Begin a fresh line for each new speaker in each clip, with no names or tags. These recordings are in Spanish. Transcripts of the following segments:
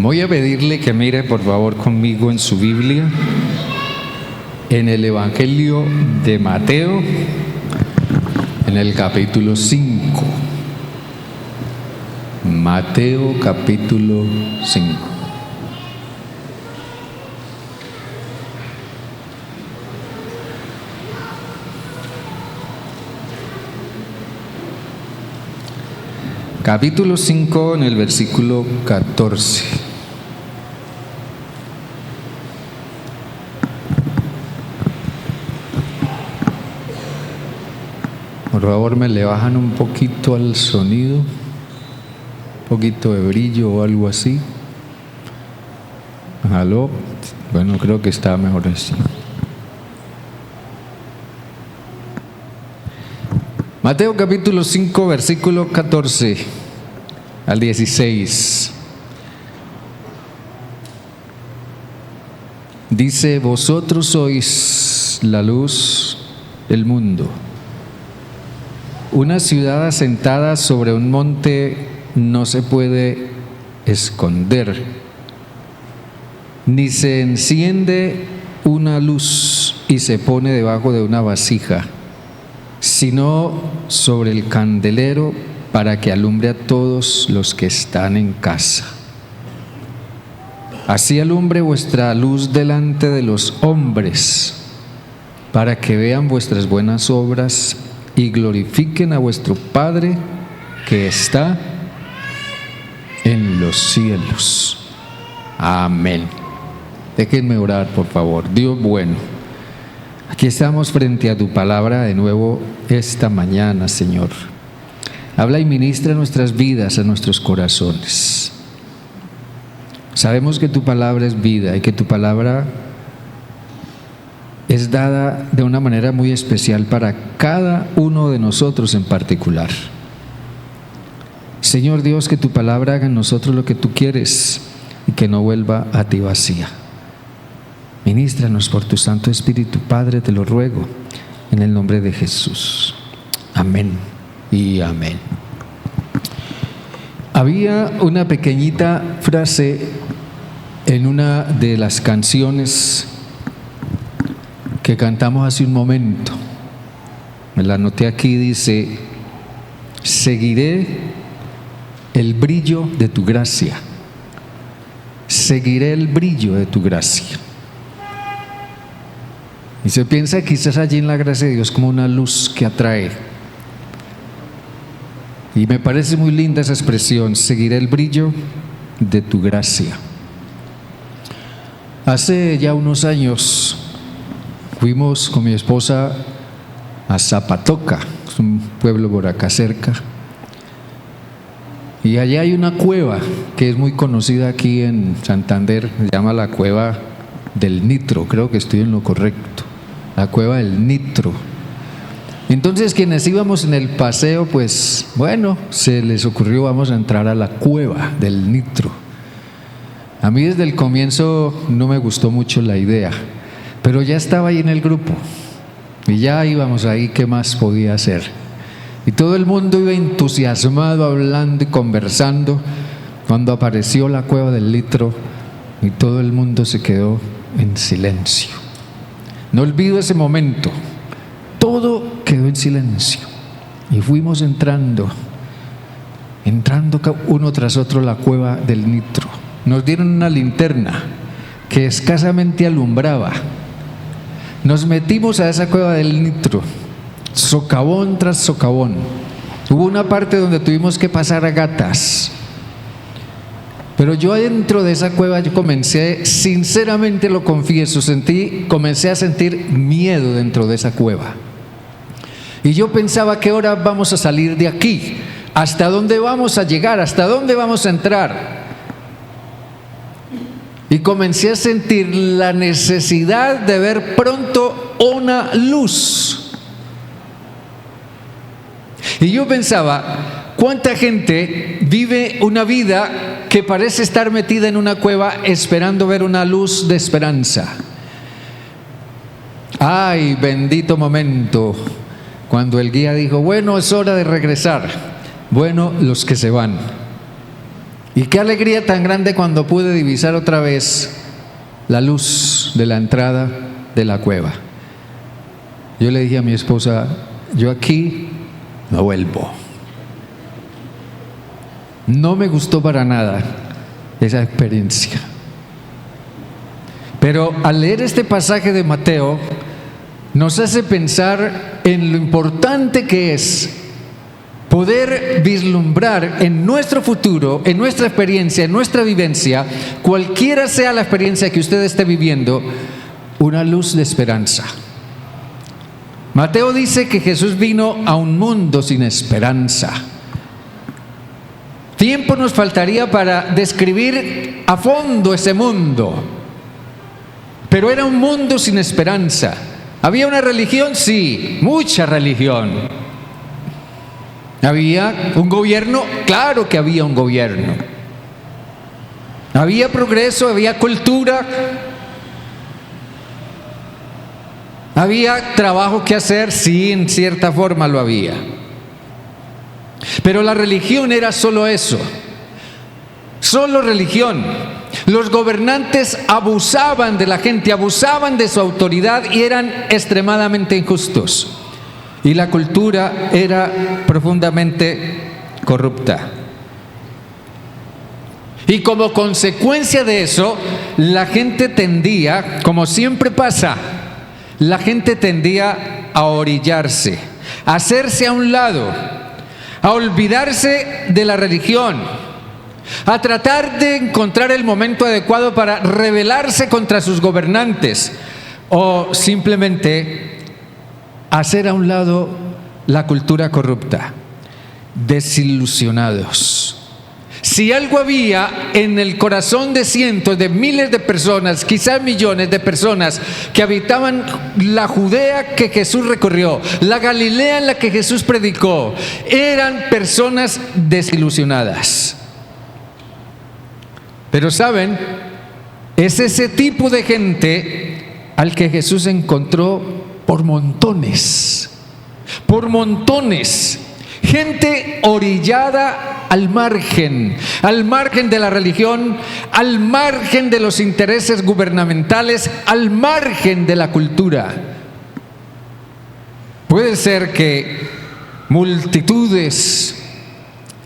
Voy a pedirle que mire por favor conmigo en su Biblia, en el Evangelio de Mateo, en el capítulo 5. Mateo capítulo 5. Capítulo 5 en el versículo 14. Por favor, me le bajan un poquito al sonido, un poquito de brillo o algo así. ¿Aló? Bueno, creo que está mejor así. Mateo capítulo 5, versículo 14 al 16. Dice: vosotros sois la luz del mundo. Una ciudad asentada sobre un monte no se puede esconder, ni se enciende una luz y se pone debajo de una vasija, sino sobre el candelero para que alumbre a todos los que están en casa. Así alumbre vuestra luz delante de los hombres, para que vean vuestras buenas obras y glorifiquen a vuestro Padre que está en los cielos. Amén. Déjenme orar, por favor. Dios bueno, aquí estamos frente a tu palabra de nuevo esta mañana, Señor. Habla y ministra nuestras vidas, a nuestros corazones. Sabemos que tu palabra es vida y que tu palabra es dada de una manera muy especial para cada uno de nosotros en particular. Señor Dios, que tu palabra haga en nosotros lo que tú quieres y que no vuelva a ti vacía. Ministranos por tu Santo Espíritu, Padre, te lo ruego, en el nombre de Jesús. Amén y amén. Había una pequeñita frase en una de las canciones que cantamos hace un momento. Me la anoté aquí, dice: seguiré el brillo de tu gracia. Seguiré el brillo de tu gracia. Y se piensa quizás allí en la gracia de Dios como una luz que atrae. Y me parece muy linda esa expresión: seguiré el brillo de tu gracia. Hace ya unos años fuimos con mi esposa a Zapatoca, es un pueblo por acá cerca, y allá hay una cueva que es muy conocida aquí en Santander, se llama la Cueva del Nitro, creo que estoy en lo correcto, la Cueva del Nitro. Entonces quienes íbamos en el paseo, pues bueno, se les ocurrió: vamos a entrar a la Cueva del Nitro. A mí desde el comienzo no me gustó mucho la idea, pero ya estaba ahí en el grupo y ya íbamos ahí, ¿qué más podía hacer? Y todo el mundo iba entusiasmado, hablando y conversando, cuando apareció la Cueva del Nitro y todo el mundo se quedó en silencio. No olvido ese momento, todo quedó en silencio y fuimos entrando uno tras otro a la Cueva del Nitro. Nos dieron una linterna que escasamente alumbraba. Nos metimos a esa Cueva del Nitro, socavón tras socavón. Hubo una parte donde tuvimos que pasar a gatas, pero yo adentro de esa cueva yo comencé, sinceramente lo confieso, comencé a sentir miedo dentro de esa cueva. Y yo pensaba: ¿qué hora vamos a salir de aquí? ¿Hasta dónde vamos a llegar? ¿Hasta dónde vamos a entrar? Y comencé a sentir la necesidad de ver pronto una luz. Y yo pensaba: ¿cuánta gente vive una vida que parece estar metida en una cueva esperando ver una luz de esperanza? Ay, bendito momento cuando el guía dijo: bueno, es hora de regresar. Bueno, los que se van. Y qué alegría tan grande cuando pude divisar otra vez la luz de la entrada de la cueva. Yo le dije a mi esposa, yo aquí no vuelvo. No me gustó para nada esa experiencia. Pero al leer este pasaje de Mateo, nos hace pensar en lo importante que es poder vislumbrar en nuestro futuro, en nuestra experiencia, en nuestra vivencia, cualquiera sea la experiencia que usted esté viviendo, una luz de esperanza. Mateo dice que Jesús vino a un mundo sin esperanza. Tiempo nos faltaría para describir a fondo ese mundo, pero era un mundo sin esperanza. ¿Había una religión? Sí, mucha religión. ¿Había un gobierno? Claro que había un gobierno. ¿Había progreso? ¿Había cultura? ¿Había trabajo que hacer? Sí, en cierta forma lo había. Pero la religión era solo eso, solo religión. Los gobernantes abusaban de la gente, abusaban de su autoridad y eran extremadamente injustos. Y la cultura era profundamente corrupta. Y como consecuencia de eso, la gente tendía, como siempre pasa, la gente tendía a orillarse, a hacerse a un lado, a olvidarse de la religión, a tratar de encontrar el momento adecuado para rebelarse contra sus gobernantes o simplemente hacer a un lado la cultura corrupta. Desilusionados. Si algo había en el corazón de cientos de miles de personas, quizás millones de personas que habitaban la Judea que Jesús recorrió, la Galilea en la que Jesús predicó, eran personas desilusionadas. Pero ¿saben? Es ese tipo de gente al que Jesús encontró por montones, gente orillada al margen de la religión, al margen de los intereses gubernamentales, al margen de la cultura. Puede ser que multitudes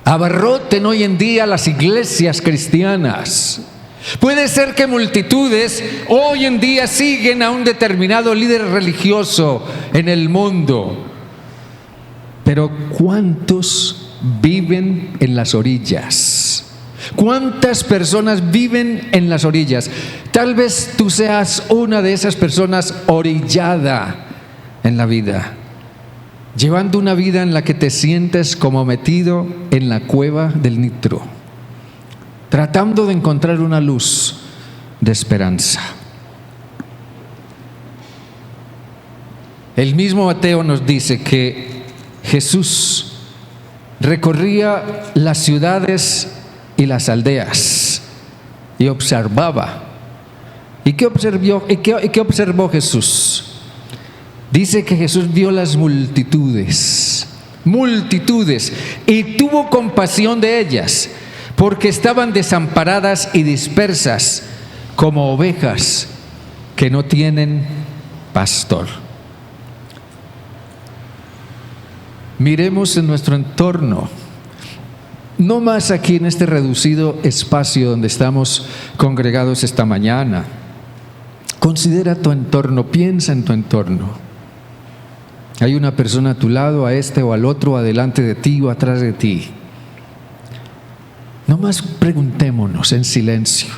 abarroten hoy en día las iglesias cristianas. Puede ser que multitudes hoy en día siguen a un determinado líder religioso en el mundo. Pero ¿cuántos viven en las orillas? ¿Cuántas personas viven en las orillas? Tal vez tú seas una de esas personas orillada en la vida, llevando una vida en la que te sientes como metido en la cueva del nitro, tratando de encontrar una luz de esperanza. El mismo Mateo nos dice que Jesús recorría las ciudades y las aldeas y observaba. ¿Y qué observó Jesús? Dice que Jesús vio las multitudes, y tuvo compasión de ellas, porque estaban desamparadas y dispersas como ovejas que no tienen pastor. Miremos en nuestro entorno, no más aquí en este reducido espacio donde estamos congregados esta mañana. Considera tu entorno, piensa en tu entorno. Hay una persona a tu lado, a este o al otro, adelante de ti o atrás de ti. No más preguntémonos en silencio.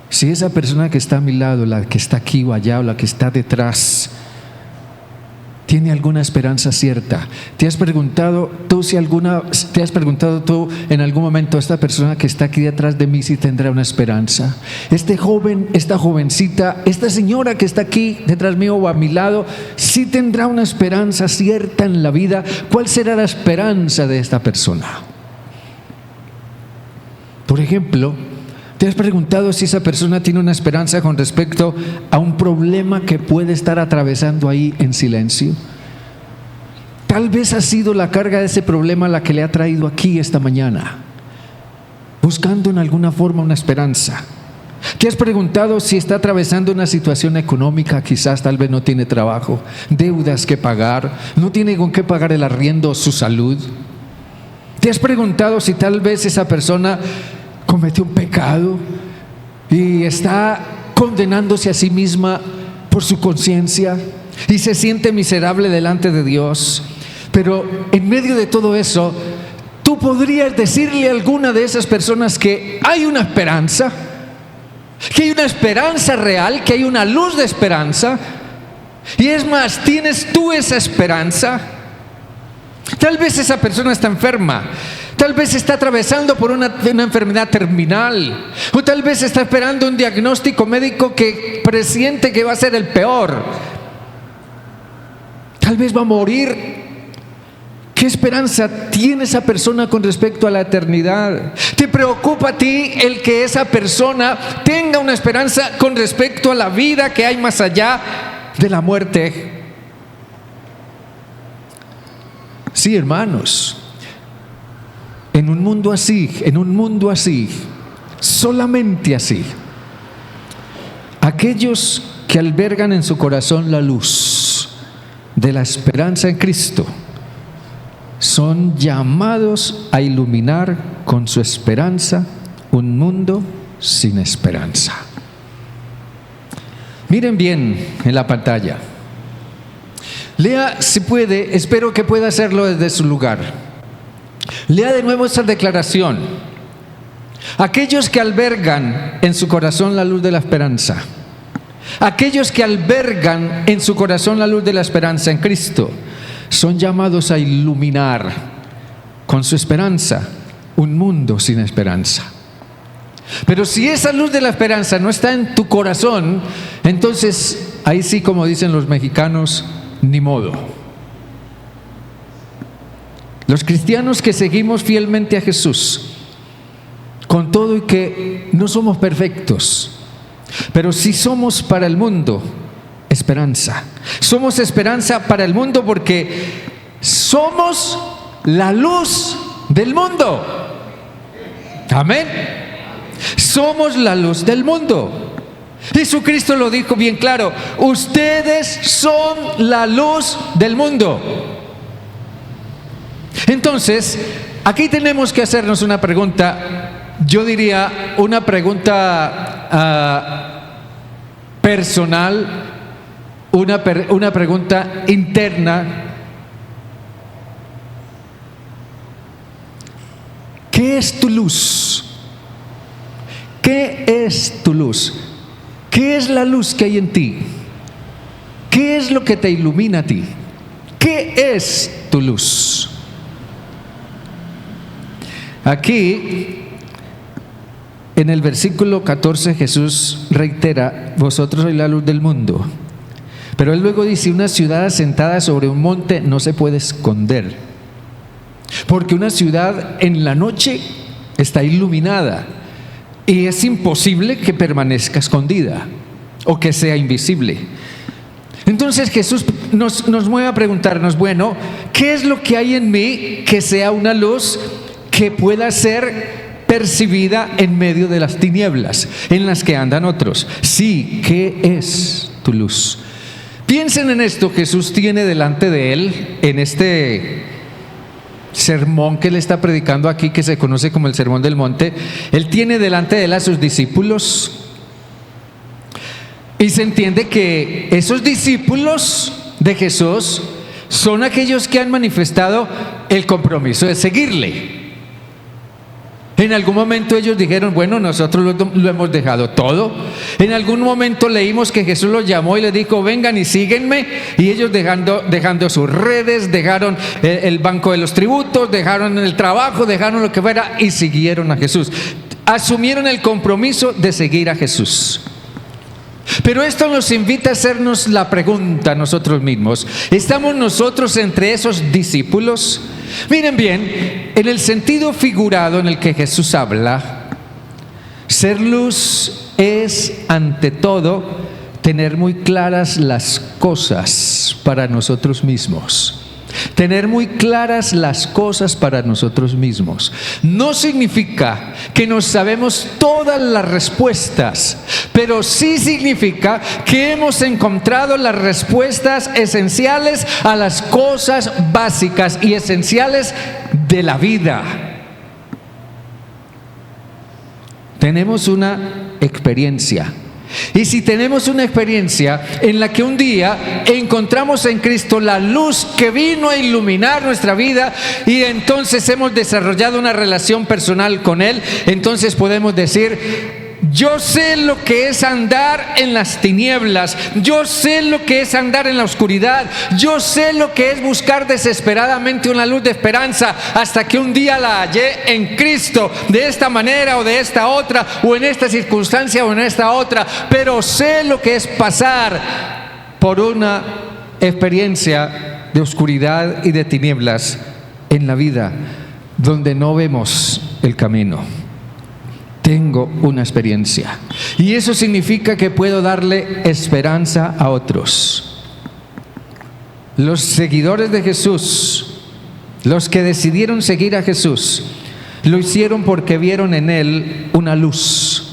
Si esa persona que está a mi lado, la que está aquí o allá o la que está detrás, ¿tiene alguna esperanza cierta? ¿Te has preguntado tú en algún momento, esta persona que está aquí detrás de mí, si tendrá una esperanza? Este joven, esta jovencita, esta señora que está aquí detrás mío o a mi lado, ¿sí tendrá una esperanza cierta en la vida? ¿Cuál será la esperanza de esta persona? Por ejemplo, ¿te has preguntado si esa persona tiene una esperanza con respecto a un problema que puede estar atravesando ahí en silencio? Tal vez ha sido la carga de ese problema la que le ha traído aquí esta mañana. buscando en alguna forma una esperanza? ¿Te has preguntado si está atravesando una situación económica? Quizás tal vez no tiene trabajo, deudas que pagar, no tiene con qué pagar el arriendo o su salud. ¿Te has preguntado si tal vez esa persona cometió un pecado y está condenándose a sí misma por su conciencia y se siente miserable delante de Dios? Pero en medio de todo eso, tú podrías decirle a alguna de esas personas que hay una esperanza, que hay una esperanza real, que hay una luz de esperanza. Y es más, ¿tienes tú esa esperanza? Tal vez esa persona está enferma, tal vez está atravesando por una enfermedad terminal, o tal vez está esperando un diagnóstico médico que presiente que va a ser el peor. Tal vez va a morir. ¿Qué esperanza tiene esa persona con respecto a la eternidad? ¿Te preocupa a ti el que esa persona tenga una esperanza con respecto a la vida que hay más allá de la muerte? Sí, hermanos, en un mundo así, solamente así, aquellos que albergan en su corazón la luz de la esperanza en Cristo son llamados a iluminar con su esperanza un mundo sin esperanza. Miren bien en la pantalla. Lea si puede, espero que pueda hacerlo desde su lugar. Lea de nuevo esta declaración. Aquellos que albergan en su corazón la luz de la esperanza, aquellos que albergan en su corazón la luz de la esperanza en Cristo, son llamados a iluminar con su esperanza un mundo sin esperanza. Pero si esa luz de la esperanza no está en tu corazón, entonces ahí sí, como dicen los mexicanos, ni modo. Los cristianos que seguimos fielmente a Jesús, con todo y que no somos perfectos, pero sí somos para el mundo esperanza. Somos esperanza para el mundo porque somos la luz del mundo. Amén. Somos la luz del mundo. Jesucristo lo dijo bien claro: ustedes son la luz del mundo. Entonces, aquí tenemos que hacernos una pregunta, yo diría una pregunta personal, una pregunta interna. ¿Qué es tu luz? ¿Qué es tu luz? ¿Qué es la luz que hay en ti? ¿Qué es lo que te ilumina a ti? ¿Qué es tu luz? Aquí, en el versículo 14, Jesús reitera: vosotros sois la luz del mundo. Pero él luego dice: una ciudad asentada sobre un monte no se puede esconder, porque una ciudad en la noche está iluminada y es imposible que permanezca escondida o que sea invisible. Entonces Jesús nos mueve a preguntarnos: bueno, ¿qué es lo que hay en mí que sea una luz que pueda ser percibida en medio de las tinieblas en las que andan otros? Sí, ¿qué es tu luz? Piensen en esto. Jesús tiene delante de él, en este sermón que él está predicando aquí, que se conoce como el Sermón del Monte, él tiene delante de él a sus discípulos, y se entiende que esos discípulos de Jesús son aquellos que han manifestado el compromiso de seguirle. En algún momento ellos dijeron: bueno, nosotros lo hemos dejado todo. En algún momento leímos que Jesús los llamó y les dijo: vengan y síguenme. Y ellos dejando sus redes, dejaron el banco de los tributos, dejaron el trabajo, dejaron lo que fuera y siguieron a Jesús. Asumieron el compromiso de seguir a Jesús. Pero esto nos invita a hacernos la pregunta a nosotros mismos: ¿estamos nosotros entre esos discípulos? Miren bien, en el sentido figurado en el que Jesús habla, ser luz es, ante todo, tener muy claras las cosas para nosotros mismos. tener muy claras las cosas para nosotros mismos. No significa que nos sabemos todas las respuestas, pero sí significa que hemos encontrado las respuestas esenciales a las cosas básicas y esenciales de la vida. Tenemos una experiencia. Y si tenemos una experiencia en la que un día encontramos en Cristo la luz que vino a iluminar nuestra vida y entonces hemos desarrollado una relación personal con Él, entonces podemos decir: yo sé lo que es andar en las tinieblas, yo sé lo que es andar en la oscuridad, yo sé lo que es buscar desesperadamente una luz de esperanza, hasta que un día la hallé en Cristo, de esta manera o de esta otra, o en esta circunstancia o en esta otra. Pero sé lo que es pasar por una experiencia de oscuridad y de tinieblas en la vida, donde no vemos el camino. Tengo una experiencia, y eso significa que puedo darle esperanza a otros. Los seguidores de Jesús, los que decidieron seguir a Jesús, lo hicieron porque vieron en Él una luz.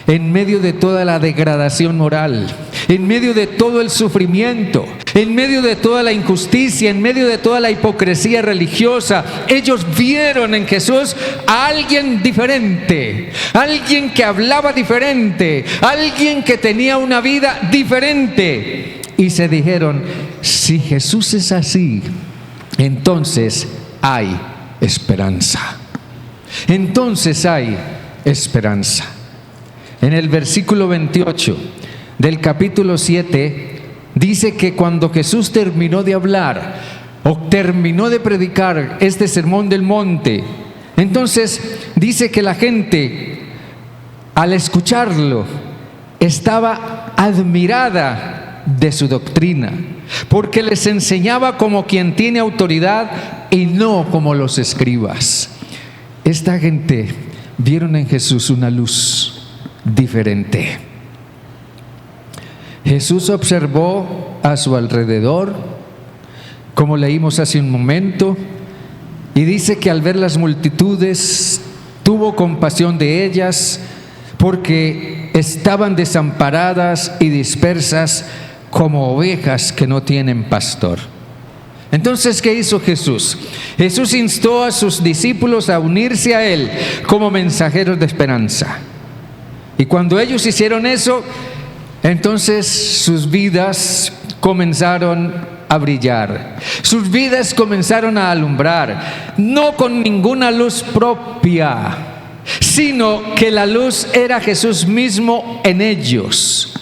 En medio de toda la degradación moral, en medio de todo el sufrimiento, en medio de toda la injusticia, en medio de toda la hipocresía religiosa, ellos vieron en Jesús a alguien diferente, alguien que hablaba diferente, alguien que tenía una vida diferente. Y se dijeron: si Jesús es así, entonces hay esperanza. Entonces hay esperanza. En el versículo 28 del capítulo 7 dice que cuando Jesús terminó de hablar o terminó de predicar este sermón del monte, entonces dice que la gente, al escucharlo, estaba admirada de su doctrina, porque les enseñaba como quien tiene autoridad y no como los escribas. Esta gente vieron en Jesús una luz diferente. Jesús observó a su alrededor, como leímos hace un momento, y dice que al ver las multitudes tuvo compasión de ellas, porque estaban desamparadas y dispersas como ovejas que no tienen pastor. Entonces, ¿qué hizo Jesús? Jesús instó a sus discípulos a unirse a Él como mensajeros de esperanza. Y cuando ellos hicieron eso, entonces sus vidas comenzaron a brillar. Sus vidas comenzaron a alumbrar, no con ninguna luz propia, sino que la luz era Jesús mismo en ellos.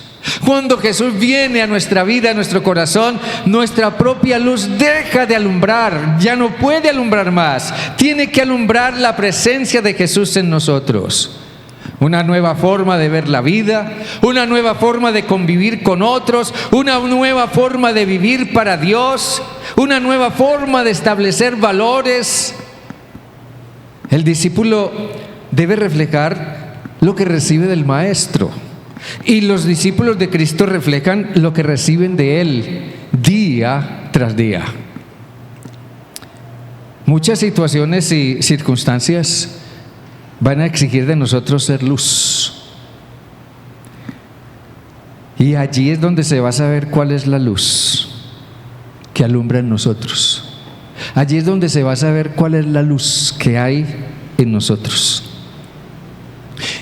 Cuando Jesús viene a nuestra vida, a nuestro corazón, nuestra propia luz deja de alumbrar, ya no puede alumbrar más. Tiene que alumbrar la presencia de Jesús en nosotros. Una nueva forma de ver la vida, una nueva forma de convivir con otros, una nueva forma de vivir para Dios, una nueva forma de establecer valores. El discípulo debe reflejar lo que recibe del Maestro, y los discípulos de Cristo reflejan lo que reciben de Él día tras día. Muchas situaciones y circunstancias van a exigir de nosotros ser luz. Y allí es donde se va a saber cuál es la luz que alumbra en nosotros. Allí es donde se va a saber cuál es la luz que hay en nosotros.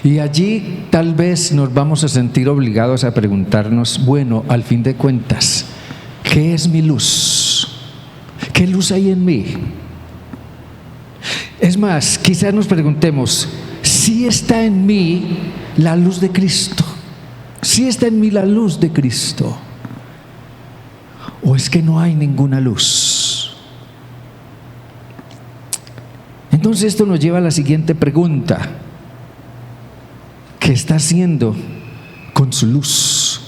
Y allí tal vez nos vamos a sentir obligados a preguntarnos: bueno, al fin de cuentas, ¿qué es mi luz? ¿Qué luz hay en mí? Es más, quizás nos preguntemos: ¿si está en mí la luz de Cristo? ¿Si está en mí la luz de Cristo? ¿O es que no hay ninguna luz? Entonces esto nos lleva a la siguiente pregunta: ¿qué está haciendo con su luz?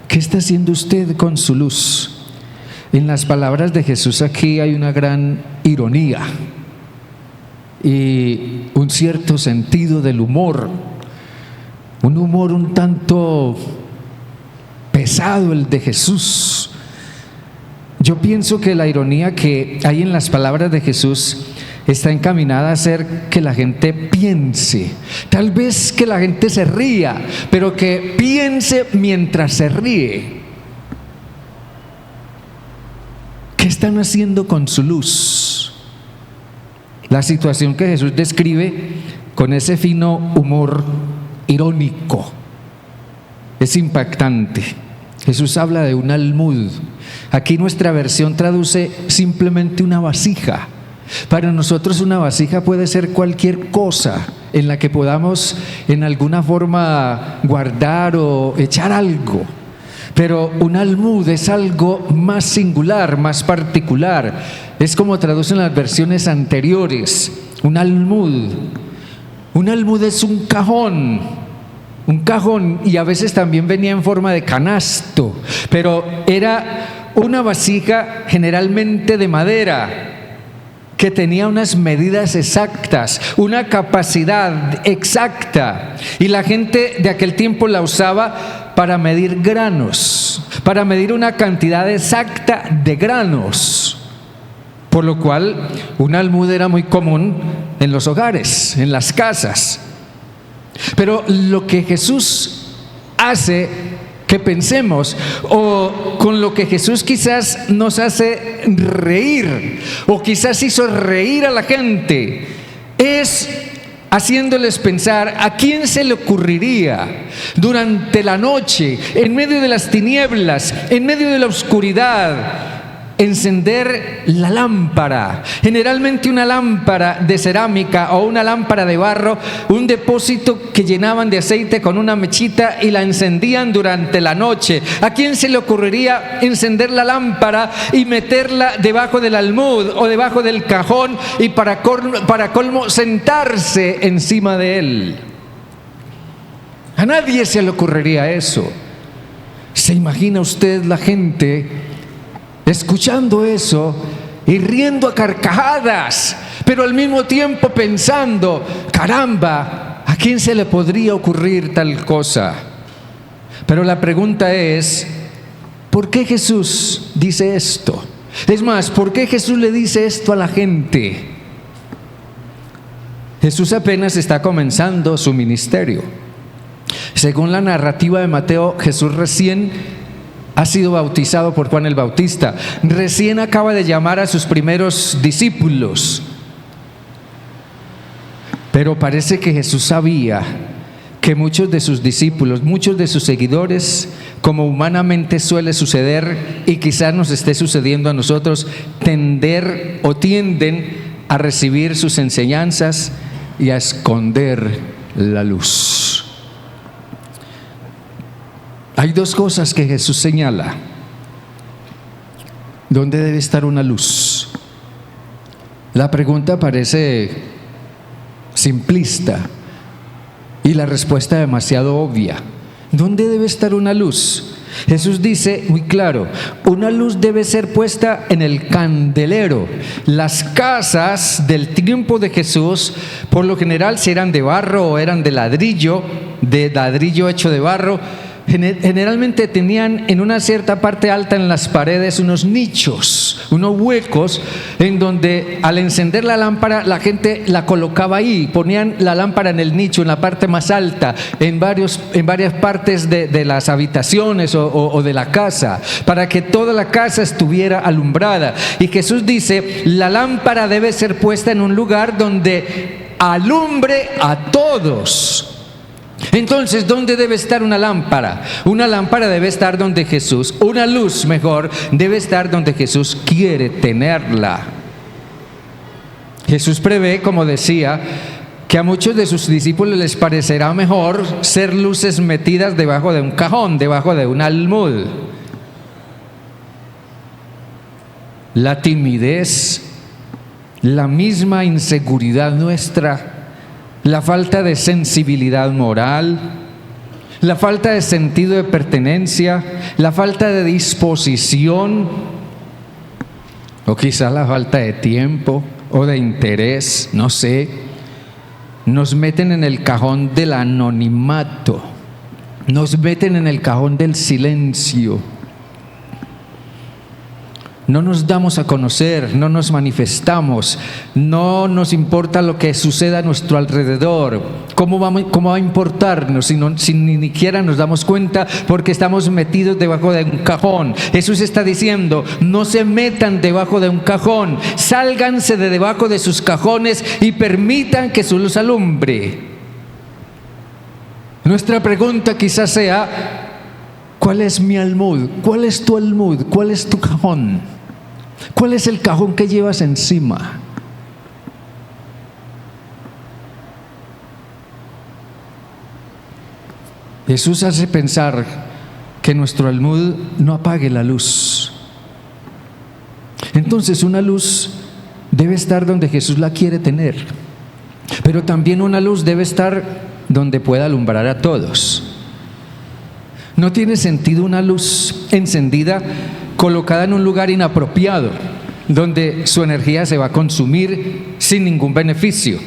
¿Qué está haciendo usted con su luz? En las palabras de Jesús aquí hay una gran ironía y un cierto sentido del humor, un humor un tanto pesado el de Jesús. yo pienso que la ironía que hay en las palabras de Jesús está encaminada a hacer que la gente piense, tal vez que la gente se ría, pero que piense mientras se ríe. ¿Qué están haciendo con su luz? La situación que Jesús describe con ese fino humor irónico es impactante. Jesús habla de un almud. Aquí nuestra versión traduce simplemente una vasija. Para nosotros una vasija puede ser cualquier cosa en la que podamos en alguna forma guardar o echar algo. Pero un almud es algo más singular, más particular. Es como traducen las versiones anteriores. Un almud. Un almud es un cajón, y a veces también venía en forma de canasto, pero era una vasija generalmente de madera que tenía unas medidas exactas, una capacidad exacta, y la gente de aquel tiempo la usaba para medir granos, para medir una cantidad exacta de granos, por lo cual un almud era muy común en los hogares, en las casas. Pero lo que Jesús hace que pensemos, o con lo que Jesús quizás nos hace reír, o quizás hizo reír a la gente, es haciéndoles pensar: ¿a quién se le ocurriría durante la noche, en medio de las tinieblas, en medio de la oscuridad, encender la lámpara? Generalmente una lámpara de cerámica o una lámpara de barro, un depósito que llenaban de aceite con una mechita y la encendían durante la noche. ¿A quién se le ocurriría encender la lámpara y meterla debajo del almud o debajo del cajón y para colmo sentarse encima de él? A nadie se le ocurriría eso. ¿Se imagina usted la gente escuchando eso y riendo a carcajadas, pero al mismo tiempo pensando: caramba, ¿a quién se le podría ocurrir tal cosa? Pero la pregunta es: ¿por qué Jesús dice esto? Es más, ¿por qué Jesús le dice esto a la gente? Jesús apenas está comenzando su ministerio. Según la narrativa de Mateo, Jesús recién ha sido bautizado por Juan el Bautista. Recién acaba de llamar a sus primeros discípulos. Pero parece que Jesús sabía que muchos de sus discípulos, muchos de sus seguidores, como humanamente suele suceder y quizás nos esté sucediendo a nosotros, tienden a recibir sus enseñanzas y a esconder la luz. Hay dos cosas que Jesús señala. ¿Dónde debe estar una luz? La pregunta parece simplista y la respuesta demasiado obvia. ¿Dónde debe estar una luz? Jesús dice muy claro: una luz debe ser puesta en el candelero. Las casas del tiempo de Jesús, por lo general, si eran de barro o eran de ladrillo hecho de barro, generalmente tenían en una cierta parte alta en las paredes unos nichos, unos huecos, en donde al encender la lámpara la gente la colocaba ahí. Ponían la lámpara en el nicho, en la parte más alta, en varias partes de las habitaciones o de la casa, para que toda la casa estuviera alumbrada. Y Jesús dice: la lámpara debe ser puesta en un lugar donde alumbre a todos. Entonces, ¿dónde debe estar una lámpara? Una lámpara debe estar donde Jesús, una luz mejor, debe estar donde Jesús quiere tenerla. Jesús prevé, como decía, que a muchos de sus discípulos les parecerá mejor ser luces metidas debajo de un cajón, debajo de un almud. La timidez, la misma inseguridad nuestra, la falta de sensibilidad moral, la falta de sentido de pertenencia, la falta de disposición, o quizás la falta de tiempo o de interés, no sé, nos meten en el cajón del anonimato, nos meten en el cajón del silencio. no nos damos a conocer, no nos manifestamos, no nos importa lo que suceda a nuestro alrededor. ¿Cómo va a importarnos si ni siquiera nos damos cuenta porque estamos metidos debajo de un cajón? Jesús está diciendo, no se metan debajo de un cajón, sálganse de debajo de sus cajones y permitan que su luz alumbre. Nuestra pregunta quizás sea, ¿cuál es mi almud? ¿Cuál es tu almud? ¿Cuál es tu cajón? ¿Cuál es el cajón que llevas encima? Jesús hace pensar que nuestro almud no apague la luz. Entonces una luz debe estar donde Jesús la quiere tener, pero también una luz debe estar donde pueda alumbrar a todos. No tiene sentido una luz encendida colocada en un lugar inapropiado, donde su energía se va a consumir sin ningún beneficio.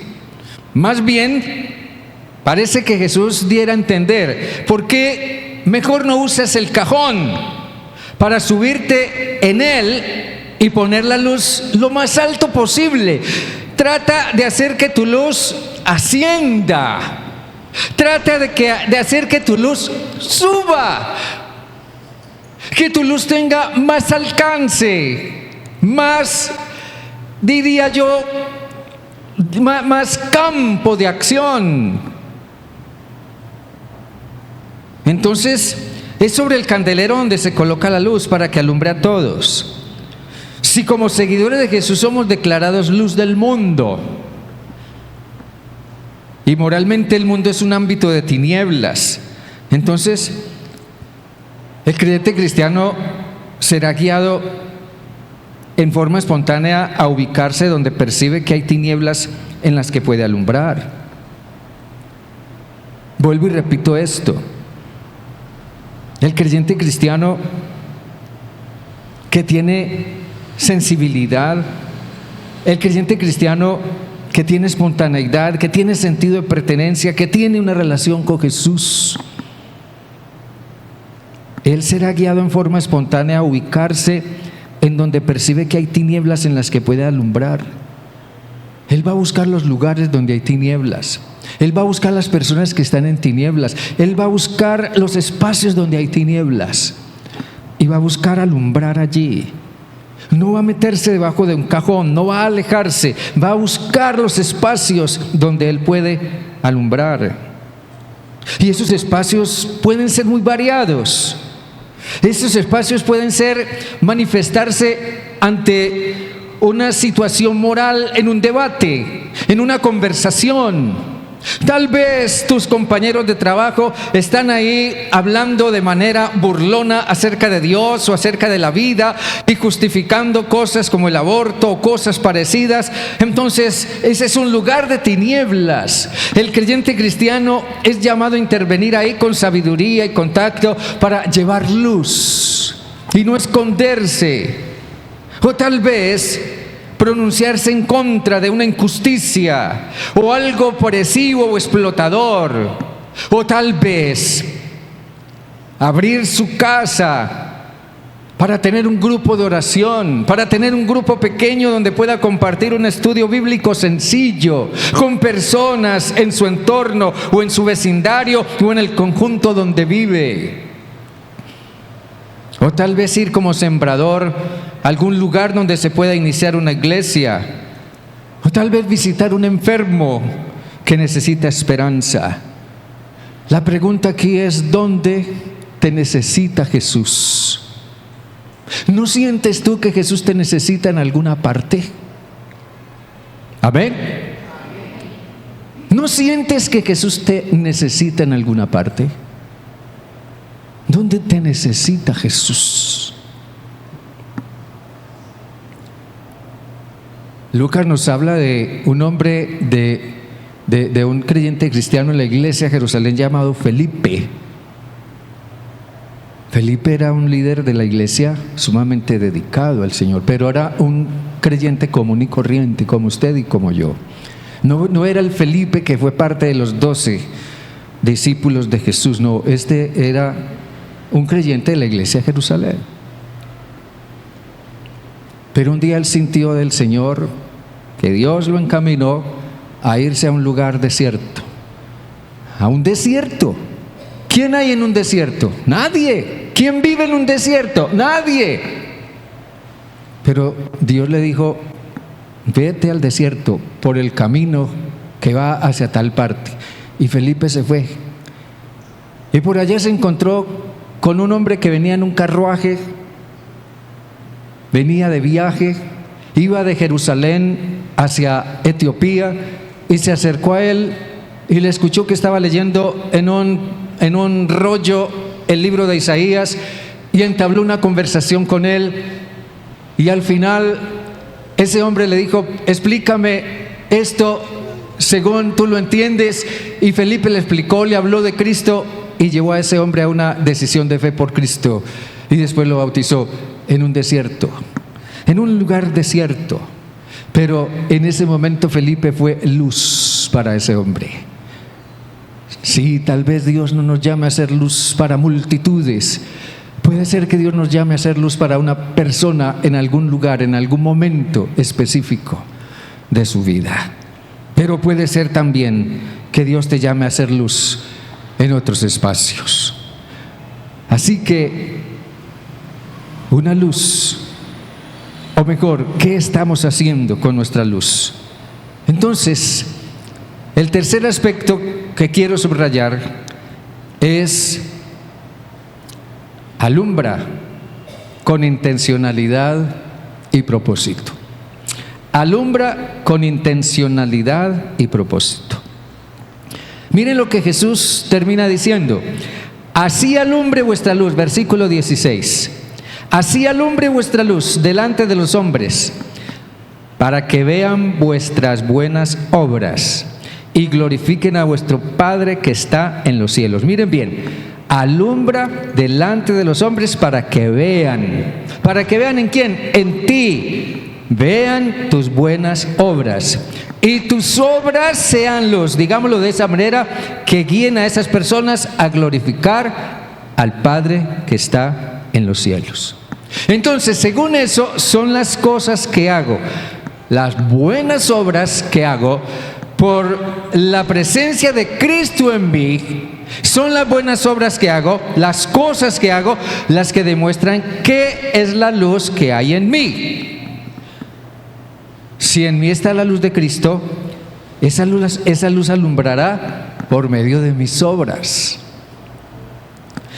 Más bien, parece que Jesús diera a entender, ¿por qué mejor no usas el cajón para subirte en él y poner la luz lo más alto posible? Trata de hacer que tu luz ascienda. Trata de hacer que tu luz suba, que tu luz tenga más alcance, más, diría yo, más campo de acción. Entonces, es sobre el candelero donde se coloca la luz para que alumbre a todos. Si como seguidores de Jesús somos declarados luz del mundo, y moralmente el mundo es un ámbito de tinieblas, entonces el creyente cristiano será guiado en forma espontánea a ubicarse donde percibe que hay tinieblas en las que puede alumbrar. Vuelvo y repito esto: el creyente cristiano que tiene sensibilidad, el creyente cristiano que tiene espontaneidad, que tiene sentido de pertenencia, que tiene una relación con Jesús, él será guiado en forma espontánea a ubicarse en donde percibe que hay tinieblas en las que puede alumbrar. Él va a buscar los lugares donde hay tinieblas. Él va a buscar las personas que están en tinieblas. Él va a buscar los espacios donde hay tinieblas y va a buscar alumbrar allí. No va a meterse debajo de un cajón, no va a alejarse, va a buscar los espacios donde él puede alumbrar. Y esos espacios pueden ser muy variados. Esos espacios pueden manifestarse ante una situación moral, en un debate, en una conversación. Tal vez tus compañeros de trabajo están ahí hablando de manera burlona acerca de Dios o acerca de la vida y justificando cosas como el aborto o cosas parecidas. Entonces ese es un lugar de tinieblas. El creyente cristiano es llamado a intervenir ahí con sabiduría y contacto para llevar luz y no esconderse. O tal vez pronunciarse en contra de una injusticia o algo opresivo o explotador, o tal vez abrir su casa para tener un grupo de oración, para tener un grupo pequeño donde pueda compartir un estudio bíblico sencillo con personas en su entorno o en su vecindario o en el conjunto donde vive. O tal vez ir como sembrador a algún lugar donde se pueda iniciar una iglesia. O tal vez visitar un enfermo que necesita esperanza. La pregunta aquí es: ¿dónde te necesita Jesús? ¿No sientes tú que Jesús te necesita en alguna parte? ¿Amén? ¿No sientes que Jesús te necesita en alguna parte? ¿Dónde te necesita Jesús? Lucas nos habla de un hombre, de un creyente cristiano en la iglesia de Jerusalén llamado Felipe. Felipe era un líder de la iglesia sumamente dedicado al Señor, pero era un creyente común y corriente, como usted y como yo. No era el Felipe que fue parte de los 12 discípulos de Jesús, no, este era un creyente de la iglesia de Jerusalén. Pero un día él sintió del Señor que Dios lo encaminó a irse a un lugar desierto. A un desierto. ¿Quién hay en un desierto? Nadie. ¿Quién vive en un desierto? Nadie. Pero Dios le dijo: vete al desierto por el camino que va hacia tal parte. Y Felipe se fue. Y por allá se encontró con un hombre que venía en un carruaje, venía de viaje, iba de Jerusalén hacia Etiopía, y se acercó a él y le escuchó que estaba leyendo en un rollo el libro de Isaías, y entabló una conversación con él. Y al final ese hombre le dijo: explícame esto según tú lo entiendes. Y Felipe le explicó, le habló de Cristo, y llevó a ese hombre a una decisión de fe por Cristo, y después lo bautizó en un desierto, en un lugar desierto. Pero en ese momento Felipe fue luz para ese hombre. Sí, tal vez Dios no nos llame a ser luz para multitudes. Puede ser que Dios nos llame a ser luz para una persona en algún lugar, en algún momento específico de su vida. Pero puede ser también que Dios te llame a ser luz en otros espacios. Así que una luz, o mejor, ¿qué estamos haciendo con nuestra luz? Entonces, el tercer aspecto que quiero subrayar es: alumbra con intencionalidad y propósito. Alumbra con intencionalidad y propósito. Miren lo que Jesús termina diciendo: así alumbre vuestra luz, versículo 16. Así alumbre vuestra luz delante de los hombres, para que vean vuestras buenas obras y glorifiquen a vuestro Padre que está en los cielos. Miren bien, alumbra delante de los hombres para que vean. ¿Para que vean en quién? En ti. Vean tus buenas obras, y tus obras sean luz, digámoslo de esa manera, que guíen a esas personas a glorificar al Padre que está en los cielos. Entonces, según eso, son las cosas que hago, las buenas obras que hago por la presencia de Cristo en mí. Son las buenas obras que hago, las cosas que hago, las que demuestran qué es la luz que hay en mí. Si en mí está la luz de Cristo, esa luz alumbrará por medio de mis obras.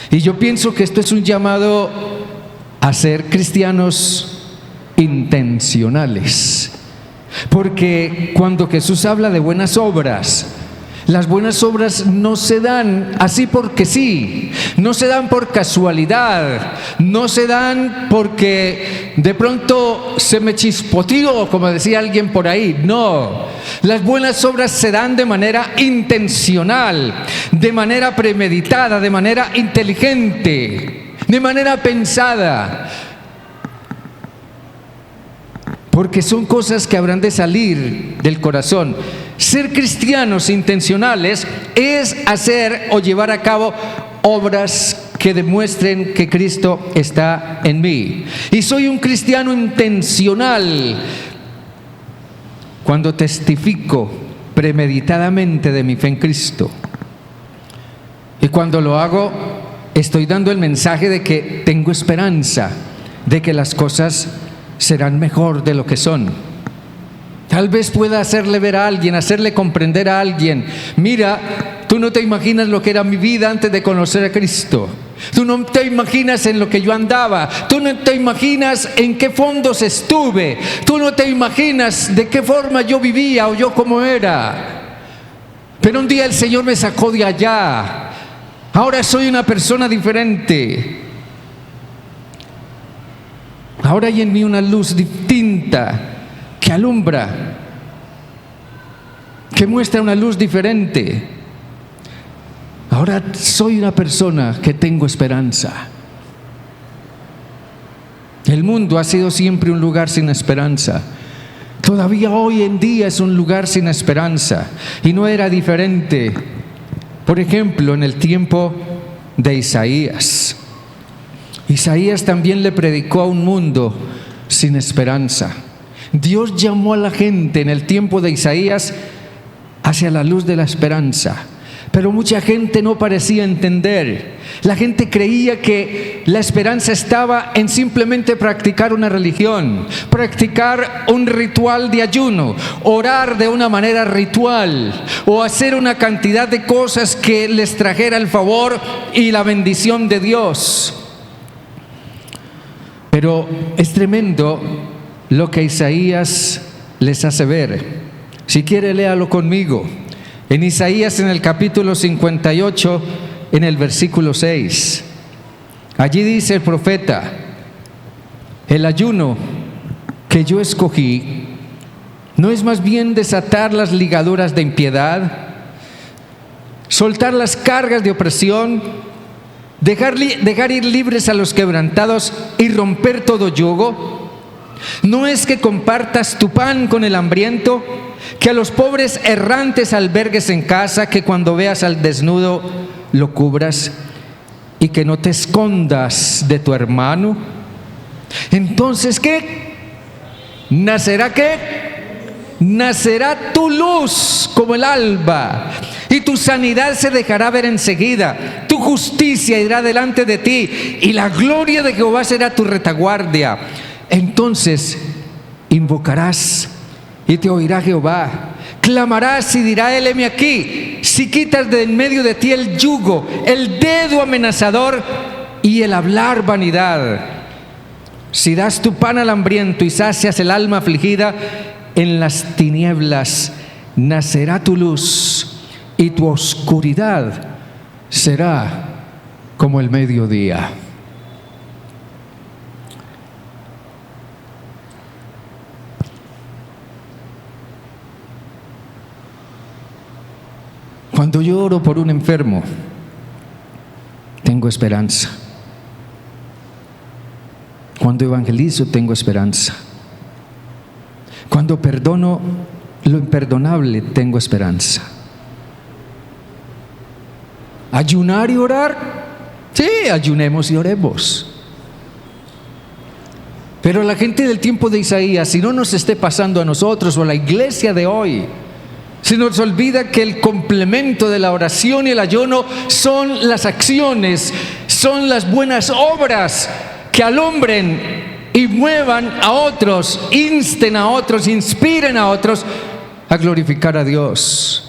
Y yo pienso que esto es un llamado a ser cristianos intencionales. Porque cuando Jesús habla de buenas obras, las buenas obras no se dan así porque sí, no se dan por casualidad, no se dan porque de pronto se me chispoteó, como decía alguien por ahí. No, las buenas obras se dan de manera intencional, de manera premeditada, de manera inteligente, de manera pensada. Porque son cosas que habrán de salir del corazón. Ser cristianos intencionales es hacer o llevar a cabo obras que demuestren que Cristo está en mí. Y soy un cristiano intencional cuando testifico premeditadamente de mi fe en Cristo. Y cuando lo hago, estoy dando el mensaje de que tengo esperanza, de que las cosas serán mejor de lo que son. Tal vez pueda hacerle ver a alguien, hacerle comprender a alguien: mira, tú no te imaginas lo que era mi vida antes de conocer a Cristo. Tú no te imaginas en lo que yo andaba. Tú no te imaginas en qué fondos estuve. Tú no te imaginas de qué forma yo vivía o yo cómo era. Pero un día el Señor me sacó de allá. Ahora soy una persona diferente. Ahora hay en mí una luz distinta que alumbra, que muestra una luz diferente. Ahora soy una persona que tengo esperanza. El mundo ha sido siempre un lugar sin esperanza. Todavía hoy en día es un lugar sin esperanza. Y no era diferente, por ejemplo, en el tiempo de Isaías. Isaías también le predicó a un mundo sin esperanza. Dios llamó a la gente en el tiempo de Isaías hacia la luz de la esperanza, pero mucha gente no parecía entender. La gente creía que la esperanza estaba en simplemente practicar una religión, practicar un ritual de ayuno, orar de una manera ritual o hacer una cantidad de cosas que les trajera el favor y la bendición de Dios. Pero es tremendo lo que Isaías les hace ver. Si quiere, léalo conmigo. En Isaías, en el capítulo 58, en el versículo 6. Allí dice el profeta: el ayuno que yo escogí no es más bien desatar las ligaduras de impiedad, soltar las cargas de opresión, dejar ir libres a los quebrantados y romper todo yugo. No es que compartas tu pan con el hambriento, que a los pobres errantes albergues en casa, que cuando veas al desnudo lo cubras y que no te escondas de tu hermano. Entonces, ¿qué? ¿Nacerá qué? Nacerá tu luz como el alba, y tu sanidad se dejará ver enseguida. Tu justicia irá delante de ti, y la gloria de Jehová será tu retaguardia. Entonces invocarás y te oirá Jehová. Clamarás y dirá él: heme aquí. Si quitas de en medio de ti el yugo, el dedo amenazador y el hablar vanidad. Si das tu pan al hambriento y sacias el alma afligida, en las tinieblas nacerá tu luz y tu oscuridad será como el mediodía. Cuando yo oro por un enfermo, tengo esperanza. Cuando evangelizo, tengo esperanza. Cuando perdono lo imperdonable, tengo esperanza. ¿Ayunar y orar? Sí, ayunemos y oremos. Pero la gente del tiempo de Isaías, si no nos esté pasando a nosotros o a la iglesia de hoy, se nos olvida que el complemento de la oración y el ayuno son las acciones, son las buenas obras que alumbren y muevan a otros, insten a otros, inspiren a otros a glorificar a Dios.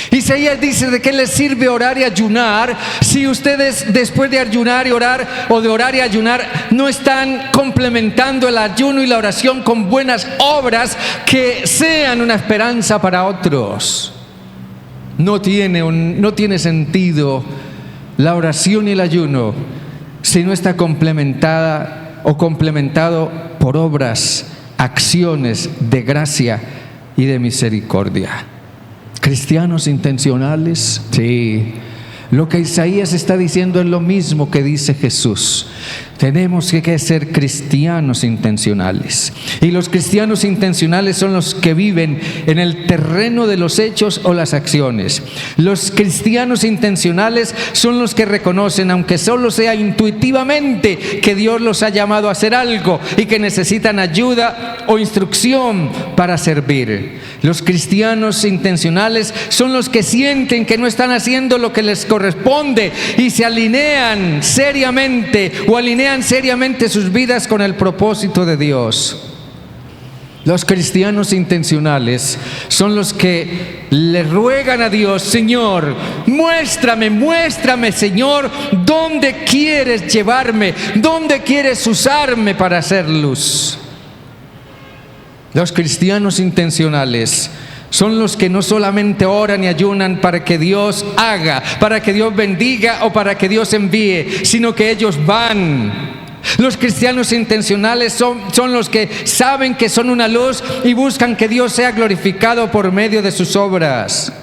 Isaías dice: ¿de qué les sirve orar y ayunar si ustedes, después de ayunar y orar, o de orar y ayunar, no están complementando el ayuno y la oración con buenas obras que sean una esperanza para otros? No tiene sentido la oración y el ayuno si no está complementada o complementado por obras, acciones de gracia y de misericordia. ¿Cristianos intencionales? Sí. Lo que Isaías está diciendo es lo mismo que dice Jesús. Tenemos que ser cristianos intencionales. Y los cristianos intencionales son los que viven en el terreno de los hechos o las acciones. Los cristianos intencionales son los que reconocen, aunque solo sea intuitivamente, que Dios los ha llamado a hacer algo y que necesitan ayuda o instrucción para servir. Los cristianos intencionales son los que sienten que no están haciendo lo que les corresponde y se alinean seriamente sus vidas con el propósito de Dios. Los cristianos intencionales son los que le ruegan a Dios: Señor, muéstrame, Señor, dónde quieres llevarme, dónde quieres usarme para hacer luz. Los cristianos intencionales son los que no solamente oran y ayunan para que Dios haga, para que Dios bendiga o para que Dios envíe, sino que ellos van. Los cristianos intencionales son los que saben que son una luz y buscan que Dios sea glorificado por medio de sus obras.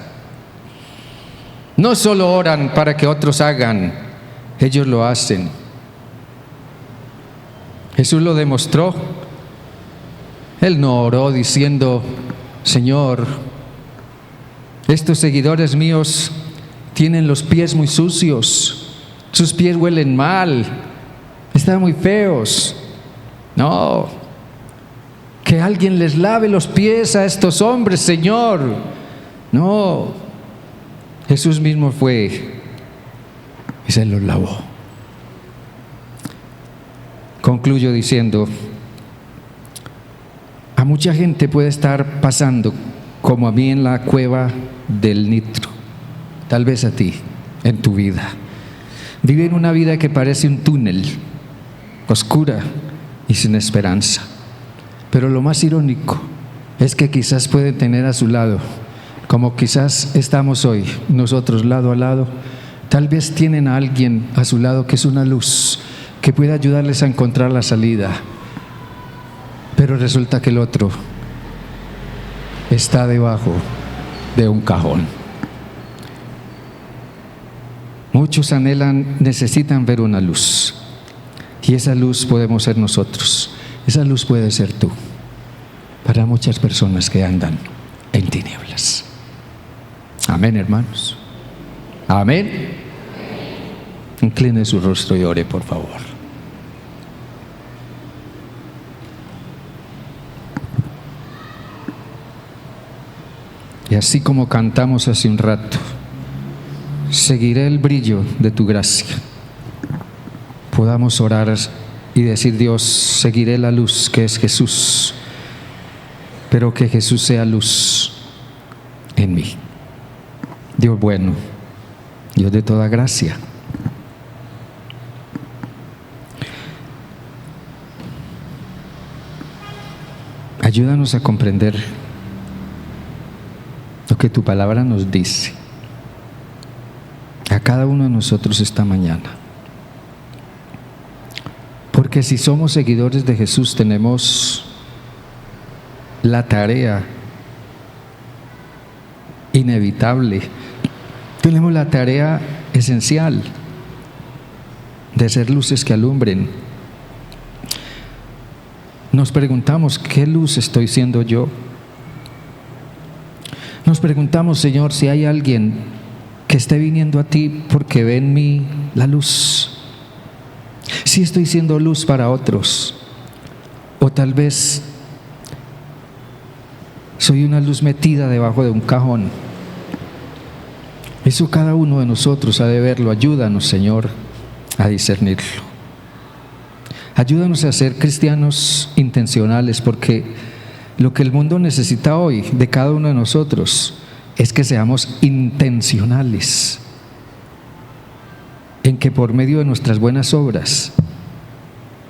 No solo oran para que otros hagan, ellos lo hacen. Jesús lo demostró. Él no oró diciendo: Señor, estos seguidores míos tienen los pies muy sucios, sus pies huelen mal, están muy feos. No, que alguien les lave los pies a estos hombres, Señor. No, Jesús mismo fue y se los lavó. Concluyo diciendo, a mucha gente puede estar pasando como a mí en la cueva del Nitro, tal vez a ti en tu vida. Viven una vida que parece un túnel, oscura y sin esperanza. Pero lo más irónico es que quizás pueden tener a su lado, como quizás estamos hoy, nosotros lado a lado, tal vez tienen a alguien a su lado que es una luz, que puede ayudarles a encontrar la salida. Pero resulta que el otro está debajo de un cajón. Muchos anhelan, necesitan ver una luz. Y esa luz podemos ser nosotros. Esa luz puede ser tú. Para muchas personas que andan en tinieblas. Amén, hermanos. Amén. Incline su rostro y ore, por favor. Y así como cantamos hace un rato, seguiré el brillo de tu gracia. Podamos orar y decir: Dios, seguiré la luz que es Jesús, pero que Jesús sea luz en mí. Dios bueno, Dios de toda gracia, ayúdanos a comprender lo que tu palabra nos dice a cada uno de nosotros esta mañana. Porque si somos seguidores de Jesús, tenemos la tarea inevitable, tenemos la tarea esencial de ser luces que alumbren. Nos preguntamos: ¿qué luz estoy siendo yo? Nos preguntamos, Señor, si hay alguien que esté viniendo a ti porque ve en mí la luz. Si estoy siendo luz para otros, o tal vez soy una luz metida debajo de un cajón. Eso cada uno de nosotros ha de verlo. Ayúdanos, Señor, a discernirlo. Ayúdanos a ser cristianos intencionales, porque lo que el mundo necesita hoy de cada uno de nosotros es que seamos intencionales en que por medio de nuestras buenas obras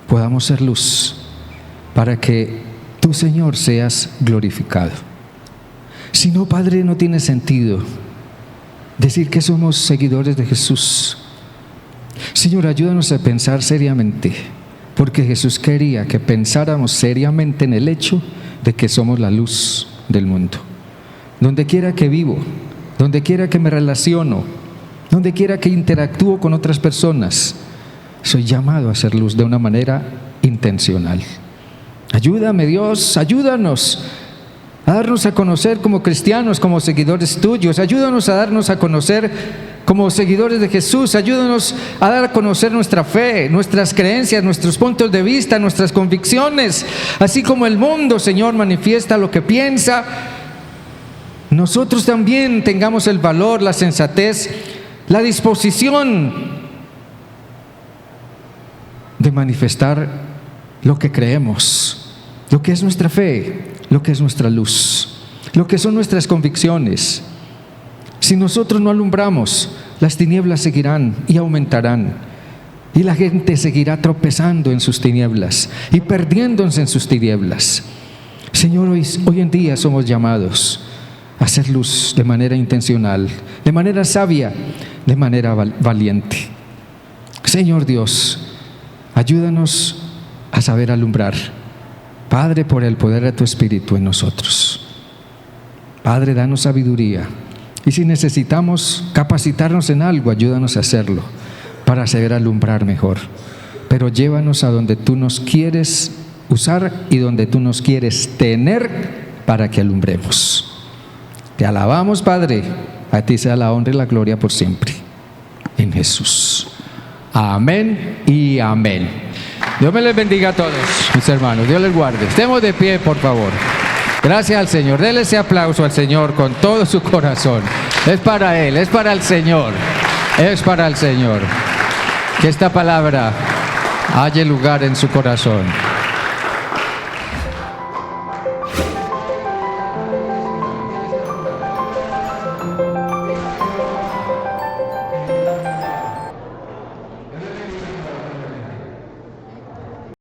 podamos ser luz para que tú, Señor, seas glorificado. Si no, Padre, no tiene sentido decir que somos seguidores de Jesús. Señor, ayúdanos a pensar seriamente, porque Jesús quería que pensáramos seriamente en el hecho de que somos la luz del mundo. Donde quiera que vivo, donde quiera que me relaciono, donde quiera que interactúo con otras personas, soy llamado a ser luz de una manera intencional. Ayúdame, Dios, ayúdanos a darnos a conocer como cristianos, como seguidores tuyos. Ayúdanos a darnos a conocer como seguidores de Jesús. Ayúdanos a dar a conocer nuestra fe, nuestras creencias, nuestros puntos de vista, nuestras convicciones. Así como el mundo, Señor, manifiesta lo que piensa, nosotros también tengamos el valor, la sensatez, la disposición de manifestar lo que creemos, lo que es nuestra fe, lo que es nuestra luz, lo que son nuestras convicciones. Si nosotros no alumbramos, las tinieblas seguirán y aumentarán, y la gente seguirá tropezando en sus tinieblas y perdiéndose en sus tinieblas. Señor, hoy en día somos llamados a hacer luz de manera intencional, de manera sabia, de manera valiente. Señor Dios, ayúdanos a saber alumbrar, Padre, por el poder de tu Espíritu en nosotros. Padre, danos sabiduría, y si necesitamos capacitarnos en algo, ayúdanos a hacerlo para saber alumbrar mejor. Pero llévanos a donde tú nos quieres usar y donde tú nos quieres tener para que alumbremos. Te alabamos, Padre, a ti sea la honra y la gloria por siempre, en Jesús. Amén y amén. Dios me les bendiga a todos, mis hermanos. Dios les guarde. Estemos de pie, por favor. Gracias al Señor. Dele ese aplauso al Señor con todo su corazón. Es para Él, es para el Señor. Es para el Señor. Que esta palabra halle lugar en su corazón.